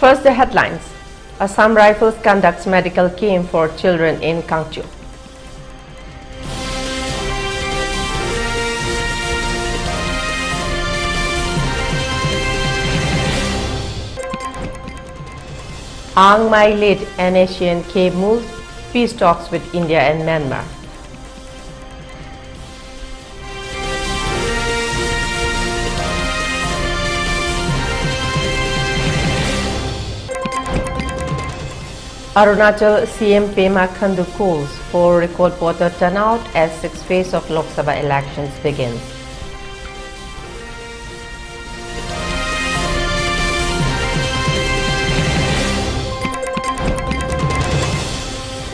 First, the headlines. Assam Rifles conducts medical camp for children in Curfew. Ang Mai led an Asian K moves peace talks with India and Myanmar. Arunachal CM Pema Khandu calls for record voter turnout as sixth phase of Lok Sabha elections begins.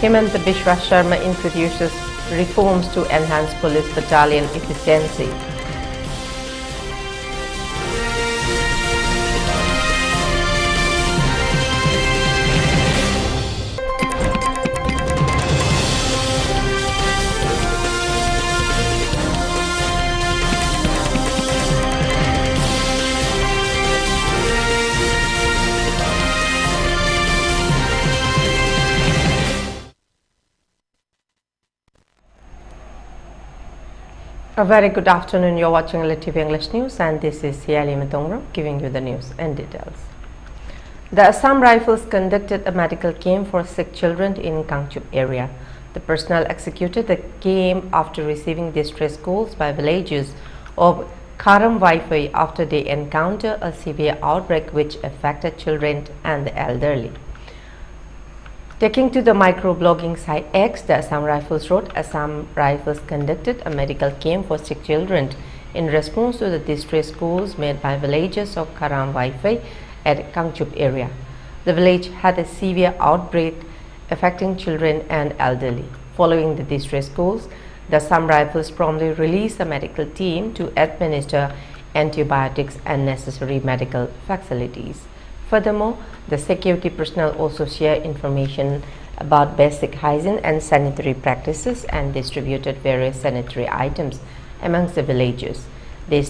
Hemant Biswa Sharma introduces reforms to enhance police battalion efficiency. A very good afternoon. You're watching ELITETV English News and this is Leima giving you the news and details. The Assam Rifles conducted a medical camp for sick children in Curfew area. The personnel executed the camp after receiving distress calls by villagers of Karam Wi-Fi after they encountered a severe outbreak which affected children and the elderly. Taking to the microblogging site X, the Assam Rifles wrote, Assam Rifles conducted a medical camp for sick children in response to the distress calls made by villagers of Karam Wi-Fi at Curfew area. The village had a severe outbreak affecting children and elderly. Following the distress calls, the Assam Rifles promptly released a medical team to administer antibiotics and necessary medical facilities. Furthermore, the security personnel also shared information about basic hygiene and sanitary practices and distributed various sanitary items amongst the villagers. They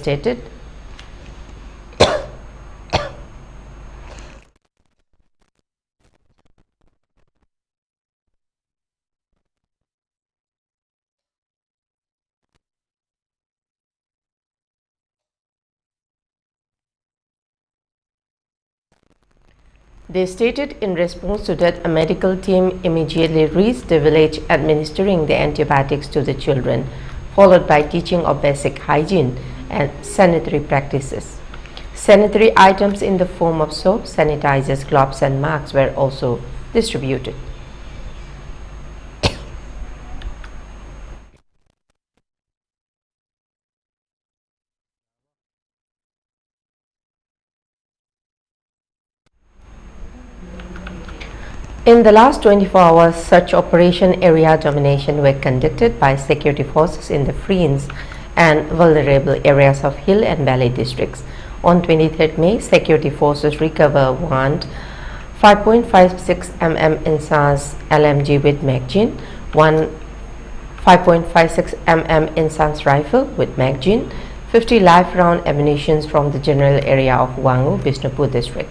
stated, in response to that, a medical team immediately reached the village administering the antibiotics to the children, followed by teaching of basic hygiene and sanitary practices. Sanitary items in the form of soap, sanitizers, gloves and masks were also distributed. In the last 24 hours, such operation area domination were conducted by security forces in the fringe and vulnerable areas of hill and valley districts. On 23rd May, security forces recovered one 5.56 mm Enhanced LMG with magazine, one 5.56 mm Enhanced rifle with magazine, 50 live round ammunition from the general area of Wangu, Bishnupur district.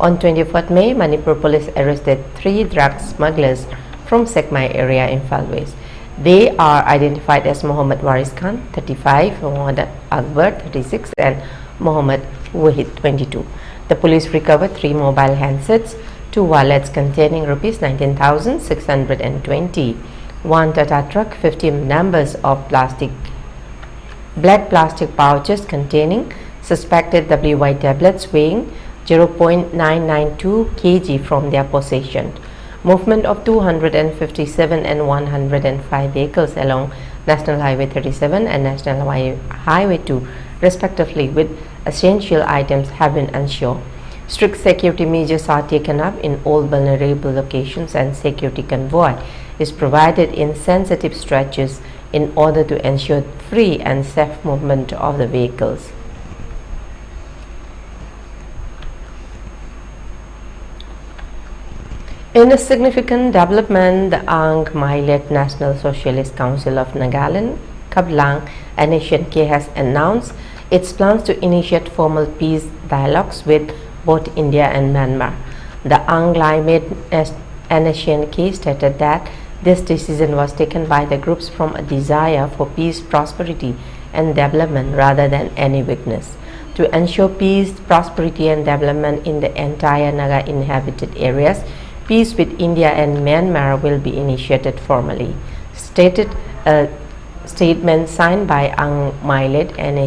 On 24th May, Manipur police arrested 3 drug smugglers from Sekmai area in Falways. They are identified as Mohammed Waris Khan, 35, Mohammed Akbar, 36, and Mohammed Wahid, 22. The police recovered 3 mobile handsets, 2 wallets containing Rs 19,620, 1 Tata truck, 50 numbers of black plastic pouches containing suspected WY tablets weighing 0.992 kg from their possession. Movement of 257 and 105 vehicles along National Highway 37 and National Highway 2 respectively with essential items have been ensured. Strict security measures are taken up in all vulnerable locations and security convoy is provided in sensitive stretches in order to ensure free and safe movement of the vehicles. In a significant development, the Ang Mai-led National Socialist Council of Nagaland, Kablang, and Asian K has announced its plans to initiate formal peace dialogues with both India and Myanmar. The Climate K stated that this decision was taken by the groups from a desire for peace, prosperity and development rather than any weakness. To ensure peace, prosperity and development in the entire Naga inhabited areas, peace with India and Myanmar will be initiated formally, stated a statement signed by Ang Mailet and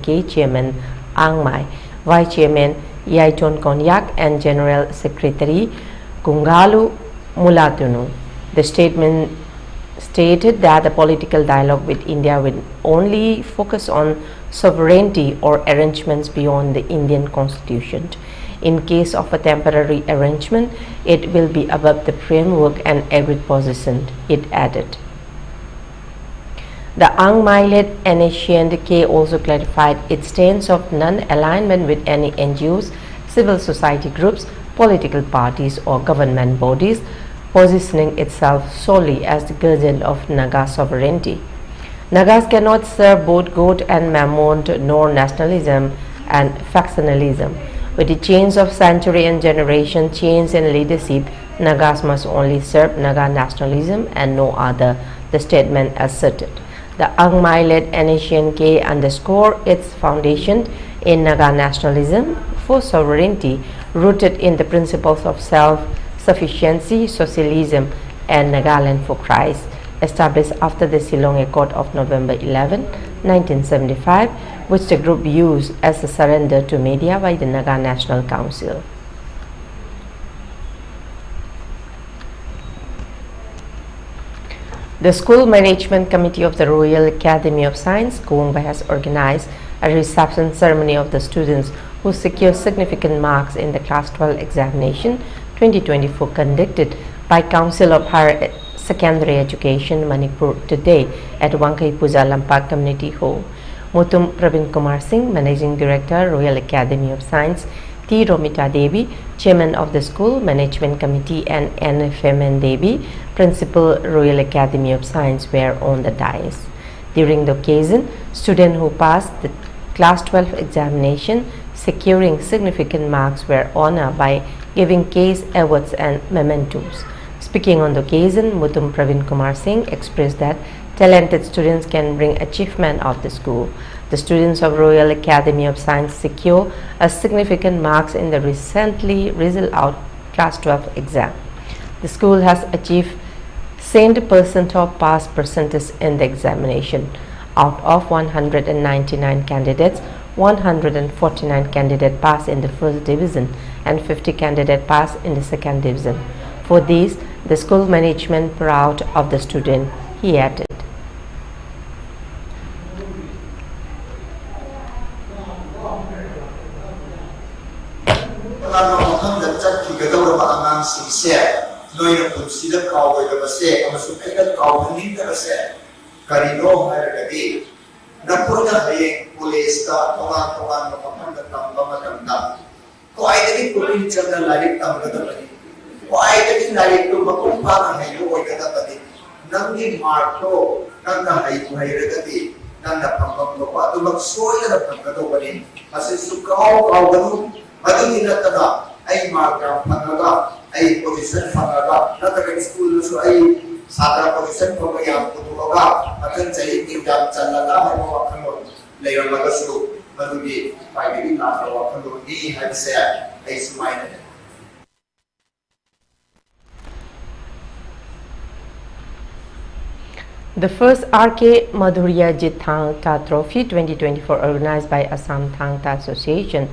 K Chairman Ang Mai, Vice Chairman Yaiton Konyak and General Secretary Kungalu Mulatunu. The statement stated that the political dialogue with India will only focus on sovereignty or arrangements beyond the Indian constitution. In case of a temporary arrangement, it will be above the framework and agreed position, it added. The Ang Mailet and K also clarified its stance of non-alignment with any NGOs, civil society groups, political parties or government bodies, positioning itself solely as the guardian of Naga sovereignty. Nagas cannot serve both God and Mammon nor nationalism and factionalism. With the change of century and generation change in leadership, Nagas must only serve Naga nationalism and no other, the statement asserted. The Ang Mailet and K underscore its foundation in Naga nationalism for sovereignty rooted in the principles of self-sufficiency, socialism and Nagaland for Christ, established after the Shillong Accord of November 11, 1975, which the group used as a surrender to media by the Naga National Council. The School Management Committee of the Royal Academy of Science, Kuongba, has organized a reception ceremony of the students who secured significant marks in the Class 12 examination 2024 conducted by Council of Higher Secondary Education Manipur today at Wangkai Puja Lampak Community Hall. Mutum Pravin Kumar Singh, Managing Director, Royal Academy of Science, T. Romita Devi, Chairman of the School Management Committee, and N. Femen Devi, Principal, Royal Academy of Science, were on the dais. During the occasion, students who passed the Class 12 examination securing significant marks were honored by giving case awards and mementos. Speaking on the occasion, Mutum Pravin Kumar Singh expressed that talented students can bring achievement of the school. The students of Royal Academy of Science secure a significant marks in the recently result out Class 12 exam. The school has achieved 100% of pass percentage in the examination. Out of 199 candidates, 149 candidates passed in the first division and 50 candidates passed in the second division. For this, the school management proud of the student, he added. The first RK Madhurya Jit Thangta Trophy 2024 organized by Assam Thangta Association,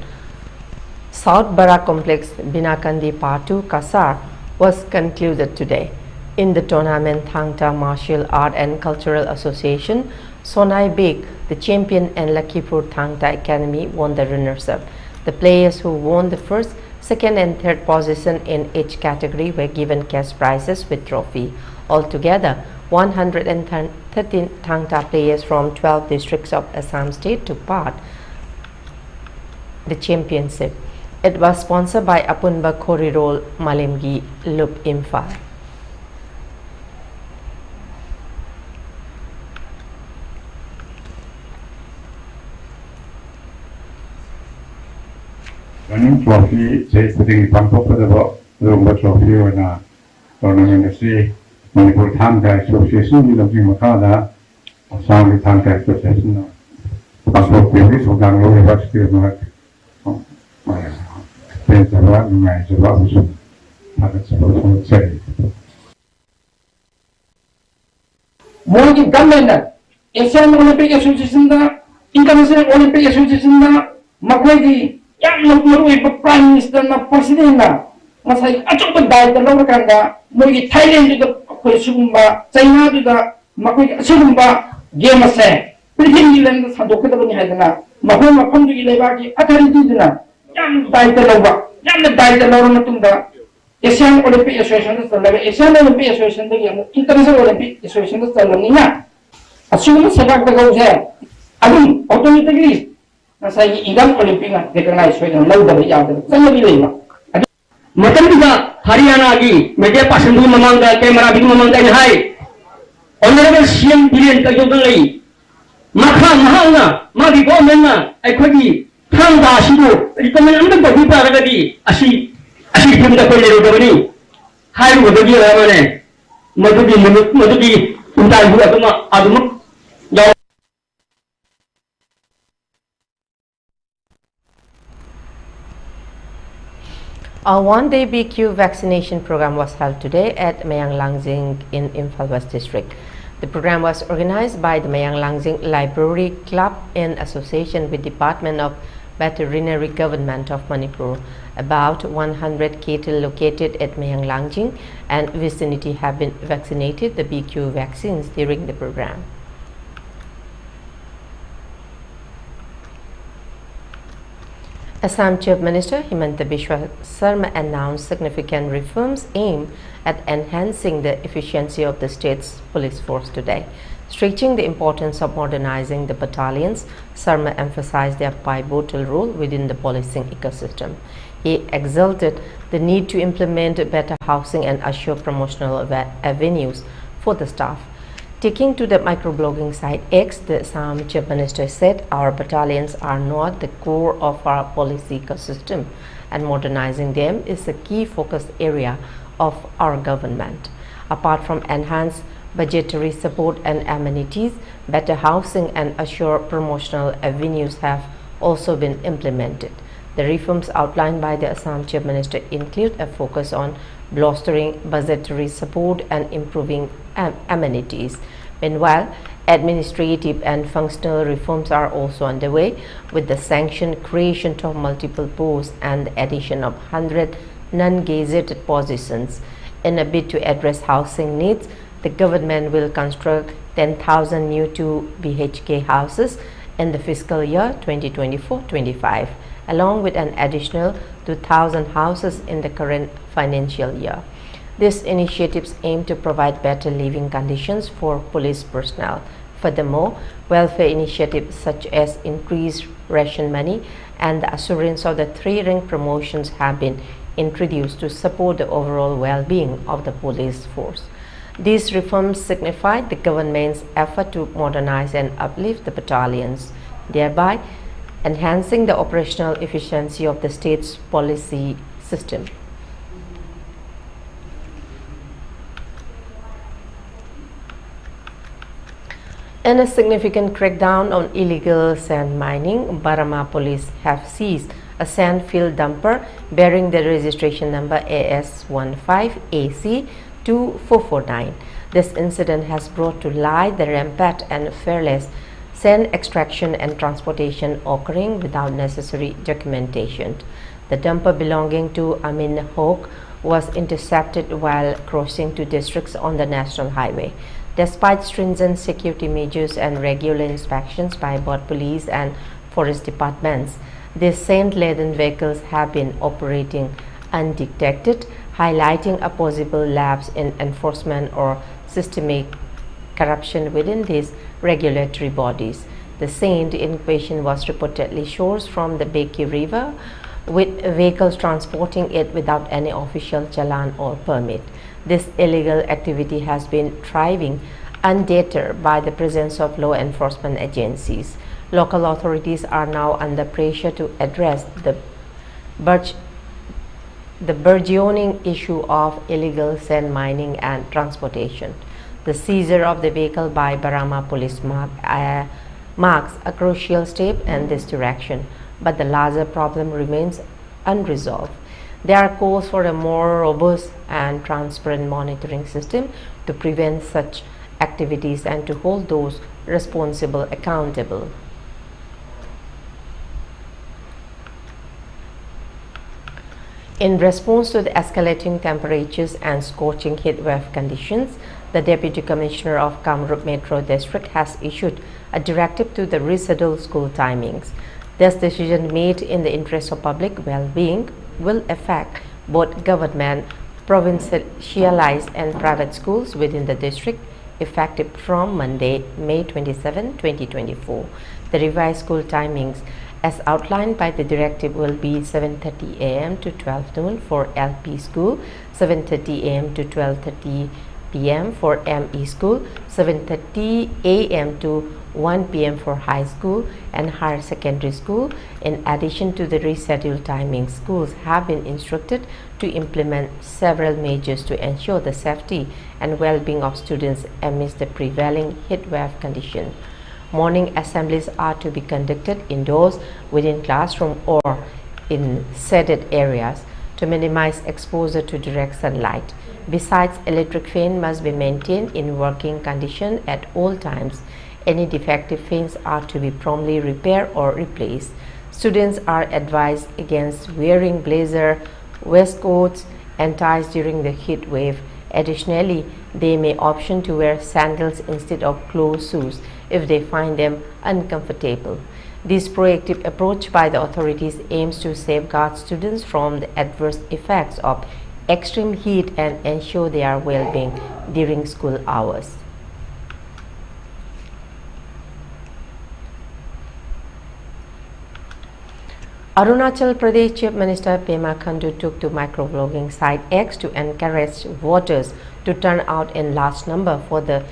South Bara Complex, Binakandi Patu, Kasar, was concluded today. In the tournament, Thangta Martial Art and Cultural Association, Sonai Beg, the champion, and Lakipur Thangta Academy won the runners-up. The players who won the first, second and third position in each category were given cash prizes with trophy. Altogether, 113 Thangta players from 12 districts of Assam state took part the championship. It was sponsored by Apunba Korirol Malimgi Lup Imphal. Running trophy 제 부등이 방법하다고 room of trophy and tournament see Manipur Tham Kai Association, you looking Makada, Assam Tham Kai Association, Passport Police, or Gango University of North. There's a lot of my solution. That's supposed to say. More government, Asian Olympic Association, International Olympic Association, Makwagi, Yang Prime Minister, President, Masai, Achopa died the lower Kanda, Mogi Thailand to the Sumba, China to the Makwagi Sumba, Gamase, pretty Milan, Sandokan Hadana, Mahoma Kondi Levaki, Atari Didna, Yang died the lower, Yang died the lower Matunda. Asian Olympic Association is the Asian Olympic Association, the International Olympic Association is the Lina. Assuming Sabak the goes there, I mean, automatically, as I Indian Olympic recognized when low the Yard, Leima. Matanda, Haryana, Media Passandu Mamanga, Camera Big Mamanga and High. Honorable CM Billion Tajodali. Maka Mahanga, Madi Gomena, Equity, Tanga Shido, recommend the people already, Asi from the Poli, high with the Ramane, Madudi, Untai Aduma. A one-day BQ vaccination program was held today at Mayang Langzing in Imphal West District. The program was organized by the Mayang Langzing Library Club in association with Department of Veterinary Government of Manipur. About 100 cattle located at Mayang Langjing and vicinity have been vaccinated the BQ vaccines during the program. Assam Chief Minister Himanta Biswa Sarma announced significant reforms aimed at enhancing the efficiency of the state's police force today. Stretching the importance of modernizing the battalions, Sarma emphasized their pivotal role within the policing ecosystem. He exalted the need to implement better housing and assure promotional avenues for the staff. Taking to the microblogging site X, the Assam Chief Minister said, "Our battalions are not the core of our policy ecosystem, and modernizing them is a key focus area of our government. Apart from enhanced budgetary support and amenities, better housing and assure promotional avenues have also been implemented." The reforms outlined by the Assam Chief Minister include a focus on bolstering budgetary support and improving amenities. Meanwhile, administrative and functional reforms are also underway, with the sanctioned creation of multiple posts and the addition of 100 non-gazetted positions. In a bid to address housing needs, the government will construct 10,000 new 2 BHK houses in the fiscal year 2024-25. along with an additional 2,000 houses in the current financial year. These initiatives aim to provide better living conditions for police personnel. Furthermore, welfare initiatives such as increased ration money and the assurance of the 3-rank promotions have been introduced to support the overall well-being of the police force. These reforms signify the government's effort to modernize and uplift the battalions, thereby enhancing the operational efficiency of the state's policy system. In a significant crackdown on illegal sand mining, Barama police have seized a sand field dumper bearing the registration number AS15AC2449. This incident has brought to light the rampant and fearless sand extraction and transportation occurring without necessary documentation. The dumper belonging to Amin Hok was intercepted while crossing 2 districts on the national highway. Despite stringent security measures and regular inspections by both police and forest departments, these sand-laden vehicles have been operating undetected, highlighting a possible lapse in enforcement or systemic corruption within these regulatory bodies. The sand in question was reportedly sourced from the Beki River, with vehicles transporting it without any official challan or permit. This illegal activity has been thriving undeterred by the presence of law enforcement agencies. Local authorities are now under pressure to address the the burgeoning issue of illegal sand mining and transportation. The seizure of the vehicle by Barama police marks a crucial step in this direction, but the larger problem remains unresolved. There are calls for a more robust and transparent monitoring system to prevent such activities and to hold those responsible accountable. In response to the escalating temperatures and scorching heatwave conditions, the Deputy Commissioner of Kamrup Metro District has issued a directive to the reschedule school timings. This decision, made in the interest of public well-being, will affect both government, provincialized and private schools within the district effective from Monday, May 27, 2024. The revised school timings as outlined by the directive will be 7:30 a.m. to 12 noon for LP school, 7:30 a.m. to 12:30 p.m. for ME school, 7:30 a.m. to 1 p.m. for high school and higher secondary school. In addition to the rescheduled timings, schools have been instructed to implement several measures to ensure the safety and well-being of students amidst the prevailing heatwave condition. Morning assemblies are to be conducted indoors within classroom or in shaded areas to minimize exposure to direct sunlight. Besides, electric fan must be maintained in working condition at all times. Any defective fans are to be promptly repaired or replaced. Students are advised against wearing blazer, waistcoats, and ties during the heat wave. Additionally, they may opt to wear sandals instead of closed shoes if they find them uncomfortable. This proactive approach by the authorities aims to safeguard students from the adverse effects of extreme heat and ensure their well-being during school hours. Arunachal Pradesh Chief Minister Pema Khandu took to microblogging site X to encourage voters to turn out in large number for the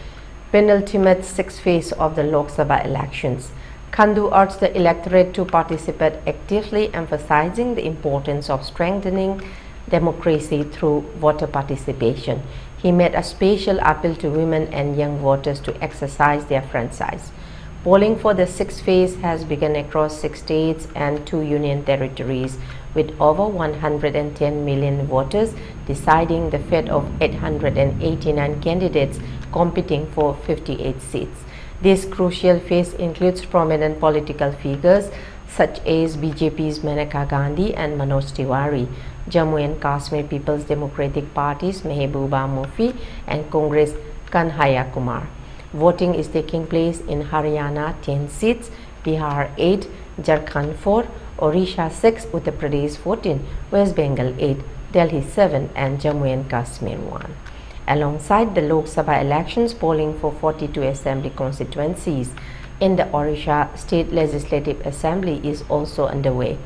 penultimate sixth phase of the Lok Sabha elections. Khandu urged the electorate to participate actively, emphasizing the importance of strengthening democracy through voter participation. He made a special appeal to women and young voters to exercise their franchise. Polling for the sixth phase has begun across 6 states and 2 union territories, with over 110 million voters deciding the fate of 889 candidates competing for 58 seats. This crucial phase includes prominent political figures such as BJP's Maneka Gandhi and Manoj Tiwari, Jammu and Kashmir People's Democratic Party's Mehbooba Mufti, and Congress Kanhaiya Kumar. Voting is taking place in Haryana 10 seats, Bihar 8, Jharkhand 4, Odisha 6, Uttar Pradesh 14, West Bengal 8, Delhi 7 and Jammu and Kashmir 1. Alongside the Lok Sabha elections, polling for 42 assembly constituencies in the Odisha State Legislative Assembly is also underway.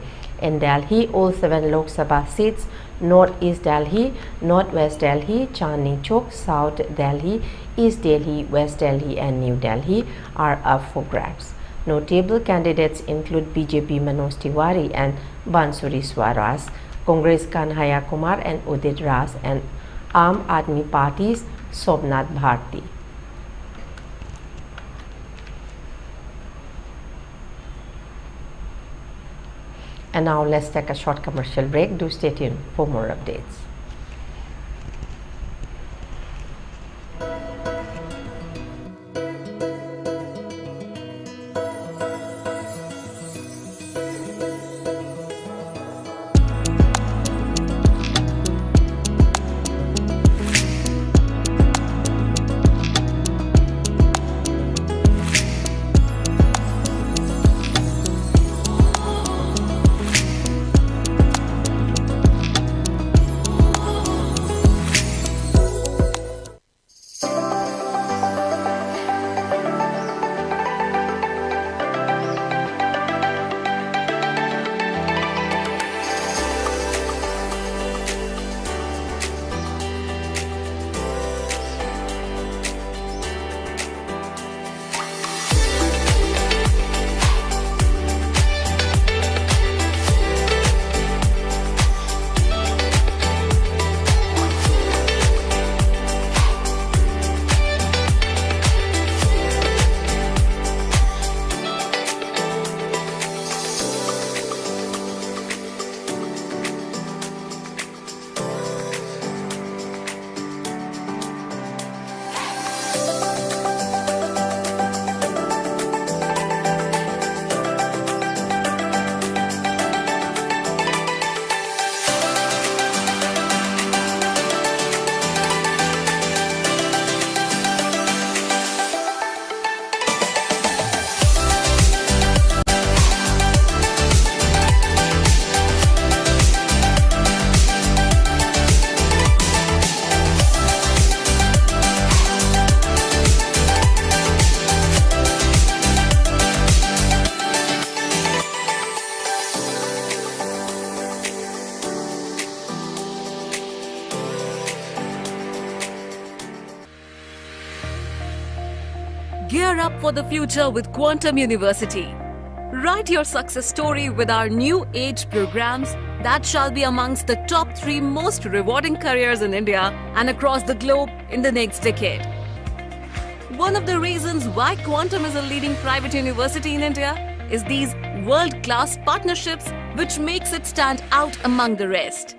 In Delhi, all 7 Lok Sabha seats, North-East Delhi, North-West Delhi, Chandni Chowk, South Delhi, East Delhi, West Delhi and New Delhi are up for grabs. Notable candidates include BJP Manoj Tiwari and Bansuri Swaraj, Congress Kanhaiya Kumar and Udit Ras, and Aam Aadmi Party's Sobnath Bharti. And now let's take a short commercial break. Do stay tuned for more updates. Gear up for the future with Quantum University. Write your success story with our new age programs that shall be amongst the top 3 most rewarding careers in India and across the globe in the next decade. One of the reasons why Quantum is a leading private university in India is these world-class partnerships which makes it stand out among the rest.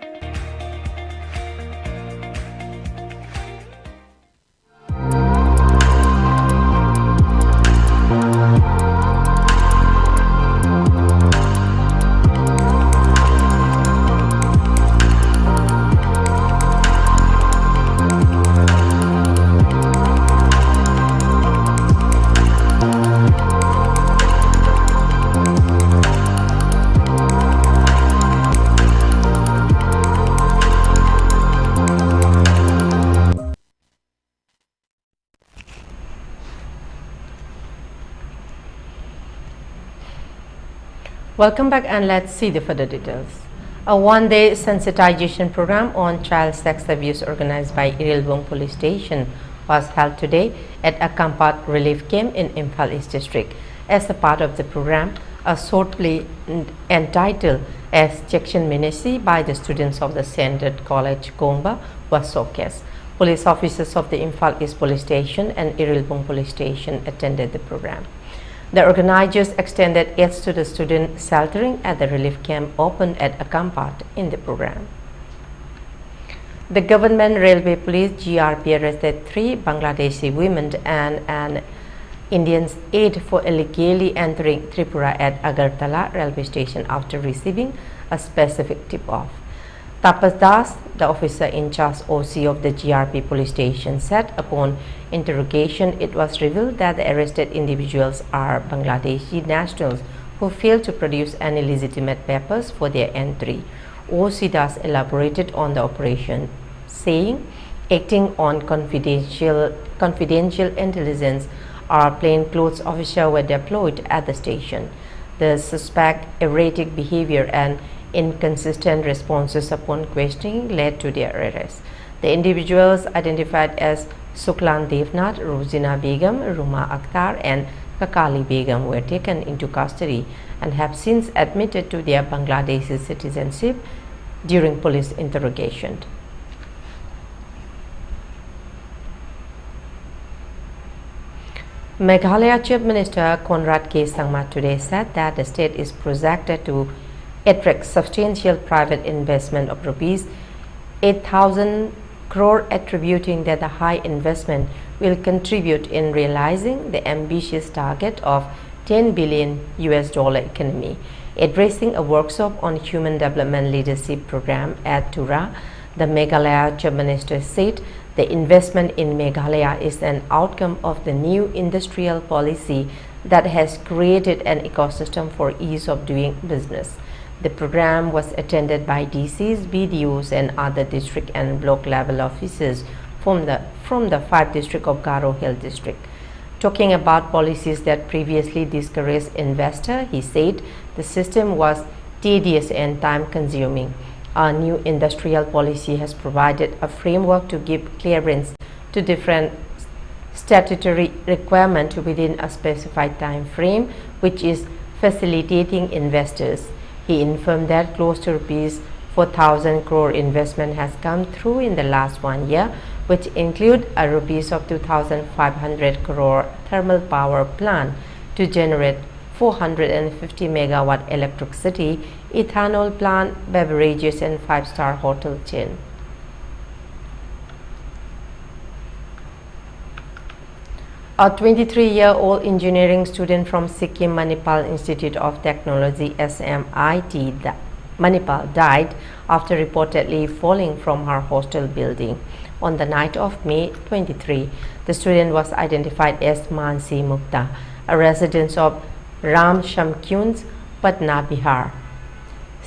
Welcome back, and let's see the further details. A one-day sensitization program on child sex abuse organized by Irilbong Police Station was held today at a Kampat relief camp in Imphal East District. As a part of the program, a short play entitled as Section Minesi by the students of the Standard College Gomba was showcased. Police officers of the Imphal East Police Station and Irilbong Police Station attended the program. The organizers extended aids to the student sheltering at the relief camp opened at Akampat in the program. The Government Railway Police GRP arrested 3 Bangladeshi women and an Indian aide for illegally entering Tripura at Agartala railway station after receiving a specific tip-off. Tapas Das, the officer in charge OC of the GRP police station, said upon interrogation it was revealed that the arrested individuals are Bangladeshi nationals who failed to produce any legitimate papers for their entry. OC Das elaborated on the operation, saying, acting on confidential intelligence, our plainclothes officers were deployed at the station. The suspect erratic behavior and inconsistent responses upon questioning led to their arrest. The individuals identified as Suklan Devnath, Rosina Begum, Ruma Akhtar and Kakali Begum were taken into custody and have since admitted to their Bangladeshi citizenship during police interrogation. Meghalaya Chief Minister Conrad K. Sangma today said that the state is projected to attract substantial private investment of rupees 8,000 crore, attributing that the high investment will contribute in realizing the ambitious target of $10 billion economy. Addressing a workshop on human development leadership program at Tura, the Meghalaya Chief Minister said the investment in Meghalaya is an outcome of the new industrial policy that has created an ecosystem for ease of doing business. The program was attended by DCs, BDOs and other district and block level officers from the 5 districts of Garo Hill district. Talking about policies that previously discouraged investors, he said the system was tedious and time-consuming. Our new industrial policy has provided a framework to give clearance to different statutory requirements within a specified time frame, which is facilitating investors. He informed that close to rupees 4,000 crore investment has come through in the last 1 year, which include a rupees of 2,500 crore thermal power plant to generate 450 megawatt electricity, ethanol plant, beverages and 5-star hotel chain. A 23-year-old engineering student from Sikkim Manipur Institute of Technology SMIT Manipur died after reportedly falling from her hostel building. On the night of May 23, the student was identified as Mansi Mukta, a resident of Ram Shamkyunj, Patna, Bihar.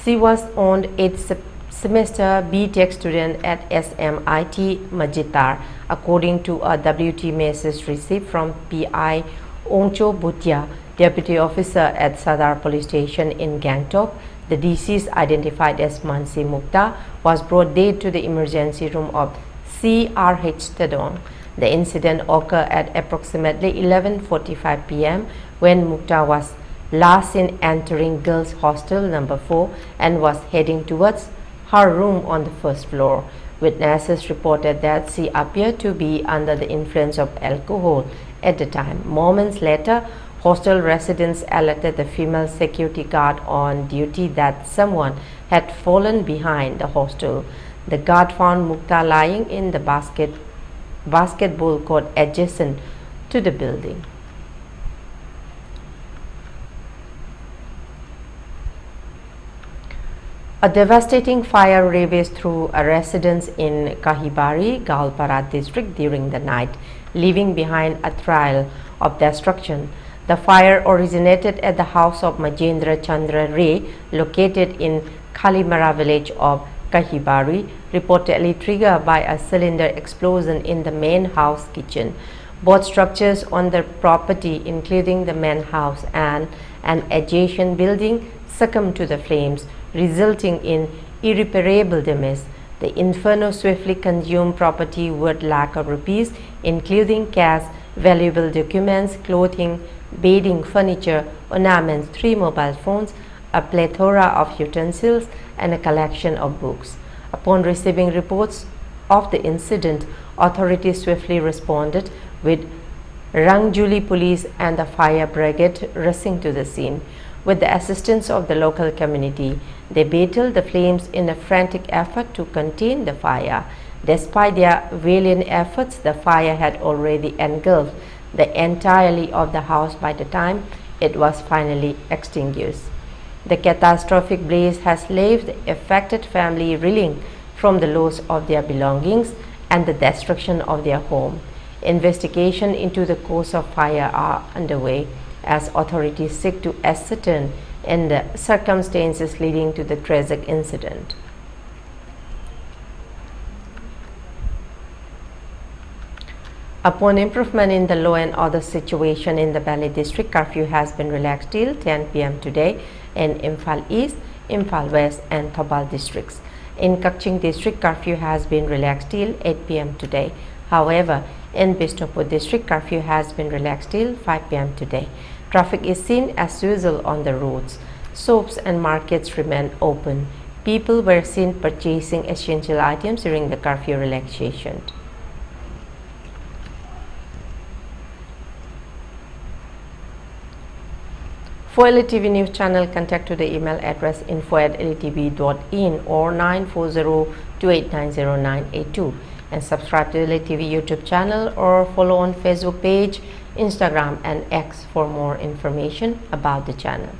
She was on 8th semester B.Tech student at SMIT Majitar, according to a WT message received from P.I. Ongcho Bhutia, deputy officer at Sadar police station in Gangtok. The deceased, identified as Mansi Mukta, was brought dead to the emergency room of CRH Tedong. The incident occurred at approximately 11:45 p.m. when Mukta was last seen entering girls' hostel number 4 and was heading towards her room on the first floor. Witnesses reported that she appeared to be under the influence of alcohol at the time. Moments later, hostel residents alerted the female security guard on duty that someone had fallen behind the hostel. The guard found Mukta lying in the basketball court adjacent to the building. A devastating fire ravaged through a residence in Kahibari, Galpara district during the night, leaving behind a trail of destruction. The fire originated at the house of Majendra Chandra Ray, located in Kalimara village of Kahibari, reportedly triggered by a cylinder explosion in the main house kitchen. Both structures on the property, including the main house and an adjacent building, succumbed to the flames, resulting in irreparable damage. The inferno swiftly consumed property worth lakhs of rupees, including cash, valuable documents, clothing, bedding, furniture, ornaments, 3 mobile phones, a plethora of utensils, and a collection of books. Upon receiving reports of the incident, authorities swiftly responded, with Rangjuli police and the fire brigade rushing to the scene. With the assistance of the local community, they battled the flames in a frantic effort to contain the fire. Despite their valiant efforts, the fire had already engulfed the entirety of the house by the time it was finally extinguished. The catastrophic blaze has left the affected family reeling from the loss of their belongings and the destruction of their home. Investigation into the cause of fire are underway as authorities seek to ascertain the circumstances leading to the tragic incident. Upon improvement in the law and order situation in the Bali district, curfew has been relaxed till 10 p.m. today in Imphal East, Imphal West and Thoubal districts. In Kakching district, curfew has been relaxed till 8 p.m. today. However, in Bishnupur district, curfew has been relaxed till 5 p.m. today. Traffic is seen as usual on the roads. Shops and markets remain open. People were seen purchasing essential items during the curfew relaxation. For ELITETV News Channel, contact to the email address info@elitetv.in or 9402890982 and subscribe to the ELITETV YouTube channel or follow on Facebook page, Instagram and X for more information about the channel.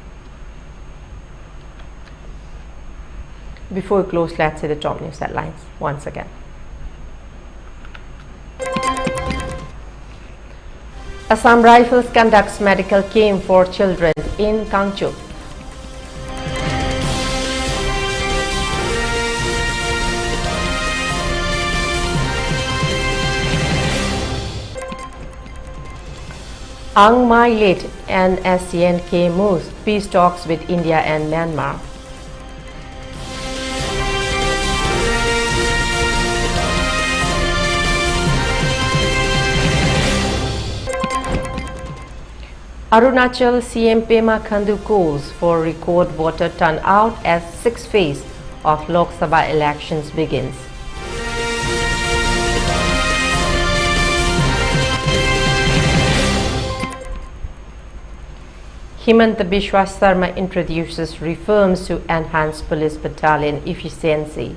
Before we close, let's see the top news headlines once again. Assam Rifles conducts medical camp for children in Kangchuk. Ang Mai led and SCNK moves peace talks with India and Myanmar. Arunachal CM Pema Khandu calls for record voter turnout as sixth phase of Lok Sabha elections begins. Himanta Biswa Sarma introduces reforms to enhance police battalion efficiency.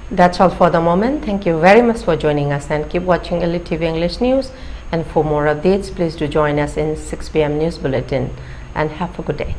That's all for the moment. Thank you very much for joining us and keep watching ELITETV English News. And for more updates, please do join us in 6 p.m. News Bulletin and have a good day.